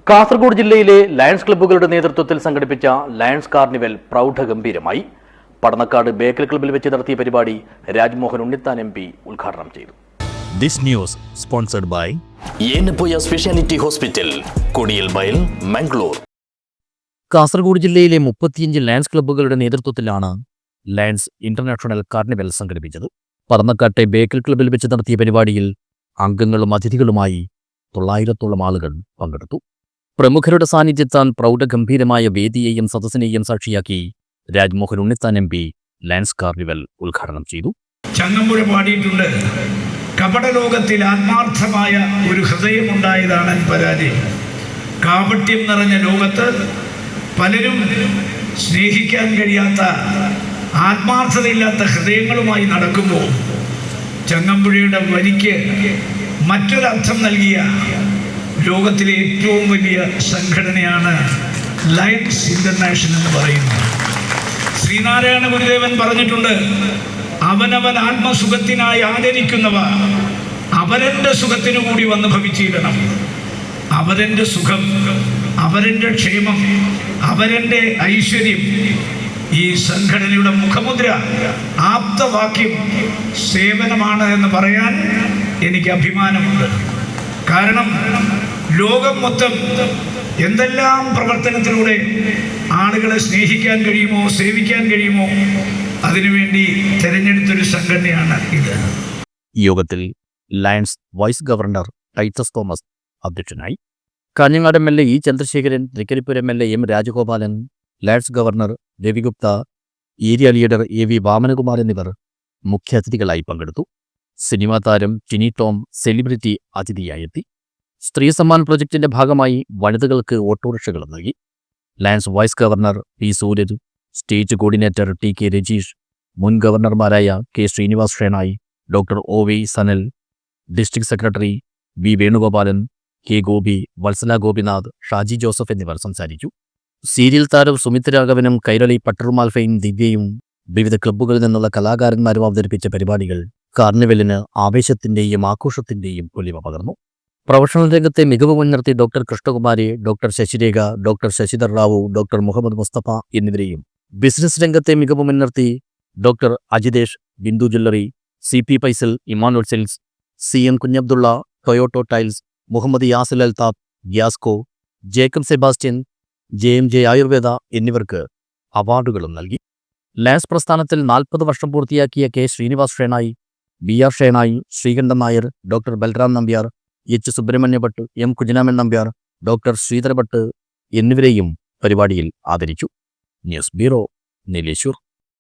കാസർഗോഡ് ജില്ലയിലെ ലയൺസ് ക്ലബ്ബുകളുടെ നേതൃത്വത്തിൽ സംഘടിപ്പിച്ച ലയൺസ് കാർണിവൽ പ്രൗഢഗംഭീരമായി. പടന്നക്കാട് ബേക്കൽ ക്ലബ്ബിൽ വെച്ച് നടത്തിയ പരിപാടി രാജ്മോഹൻ ഉണ്ണിത്താൻ MP ഉദ്ഘാടനം ചെയ്തു. This news sponsored by Yenappoya Speciality Hospital, Kodiyal Mile, Mangalore. Kasaragod ജില്ലയിലെ 35 ലയൺസ് ക്ലബ്ബുകളുടെ നേതൃത്വത്തിലാണ് ലയൺസ് ഇന്റർനാഷണൽ കാർണിവൽ സംഘടിപ്പിച്ചത്. പടന്നക്കാട്ടെ ബേക്കൽ ക്ലബ്ബിൽ വെച്ച് നടത്തിയ പരിപാടിയിൽ അംഗങ്ങളും അതിഥികളുമായി 900ഓളം ആളുകൾ പങ്കെടുത്തു. പ്രമുഖരുടെ സാന്നിധ്യത്താൽ പ്രൗഢഗംഭീരമായ വേദിയെയും സദസ്സിനെയും സാക്ഷിയാക്കി Rajmohan Unnithan MP Lions carnival ഉദ്ഘാടനം ചെയ്തു. ചങ്ങമ്പുഴ പാടിയിട്ടുണ്ട്, കപടലോകത്തിൽ ആത്മാർത്ഥമായ ഒരു ഹൃദയമുണ്ടായതാണ് പരാജയം. കാപട്യം നിറഞ്ഞ ലോകത്ത് പലരും സ്നേഹിക്കാൻ കഴിയാത്ത ആത്മാർത്ഥതയില്ലാത്ത ഹൃദയങ്ങളുമായി നടക്കുമ്പോൾ ചങ്ങമ്പുഴയുടെ വരിക്ക് മറ്റൊരർത്ഥം നൽകിയ ലോകത്തിലെ ഏറ്റവും വലിയ സംഘടനയാണ് ലയൺസ് ഇന്റർനാഷണൽ എന്ന് പറയുന്നത്. ശ്രീനാരായണ ഗുരുദേവൻ പറഞ്ഞിട്ടുണ്ട്, അവനവൻ ആത്മസുഖത്തിനായി ആദരിക്കുന്നവ അവരൻ്റെ സുഖത്തിനു കൂടി വന്ന് ഭവിച്ചിടണം. അവരൻ്റെ സുഖം, അവരൻ്റെ ക്ഷേമം, അവരൻ്റെ ഐശ്വര്യം. ഈ സംഘടനയുടെ മുഖമുദ്ര, ആപ്തവാക്യം സേവനമാണ് എന്ന് പറയാൻ എനിക്ക് അഭിമാനമുണ്ട്. കാരണം ലോകം മൊത്തം എന്തെല്ലാം പ്രവർത്തനത്തിലൂടെ ആളുകളെ സ്നേഹിക്കാൻ കഴിയുമോ, സേവിക്കാൻ കഴിയുമോ, അതിനുവേണ്ടി തിരഞ്ഞെടുത്തൊരു സംഘടനയാണ് ഇത്. യോഗത്തിൽ Lions vice governor Titus Thomas അധ്യക്ഷനായി. Kanhangad MLA E Chandrasekharan, Thrikaripur MLA M Rajagopalan, Lions governor Ravigupta, area leader AV Vamanakumar എന്നിവർ മുഖ്യാതിഥികളായി പങ്കെടുത്തു. സിനിമാ താരം ടിനി ടോം സെലിബ്രിറ്റി അതിഥിയായെത്തി. സ്ത്രീ സമ്മാൻ പ്രൊജക്ടിന്റെ ഭാഗമായി വനിതകൾക്ക് ഓട്ടോറിക്ഷകൾ നൽകി. Lions vice governor P Suraj, state coordinator TK Rajeesh, മുൻ ഗവർണർമാരായ K Srinivas Shenoy, doctor OV Sanal, district secretary V Venugopalan, K Gopi, Vatsala Gopinath, Shaji Joseph എന്നിവർ സംസാരിച്ചു. സീരിയൽ താരം സുമിത് രാഘവനും കൈരളി പട്ടറുമാൽഫയും ദിവ്യയും വിവിധ ക്ലബ്ബുകളിൽ നിന്നുള്ള കലാകാരന്മാരും അവതരിപ്പിച്ച പരിപാടികൾ കാർണിവലിന് ആവേശത്തിന്റെയും ആഘോഷത്തിന്റെയും പൊലിമ പകർന്നു. പ്രൊഫഷണൽ രംഗത്തെ മികവ് മുൻനിർത്തി doctor Krishnakumari, doctor Sasirekha, doctor Sasidhar Rao, doctor Muhammad Mustafa എന്നിവരെയും ബിസിനസ് രംഗത്തെ മികവ് മുൻനിർത്തി doctor Ajithesh, Bindu jewellery, CP Paisal, Emmanuel sales, CM Kunhabdulla, Toyota tiles, Muhammad Yasil Althaf, Gasco, Jacob Sebastian, JMJ Ayurveda എന്നിവർക്ക് അവാർഡുകളും നൽകി. ലയൺസ് പ്രസ്ഥാനത്തിൽ 40 വർഷം പൂർത്തിയാക്കിയ K Srinivas Shenoy, BR Shenoy, Sreekantan Nair, doctor Balram Nambiar, H Subrahmanya Bhat, M Kunhiraman Nambiar, doctor Sreedhara Bhat എന്നിവരെയും പരിപാടിയിൽ ആദരിച്ചു. News bureau, Nileshwar.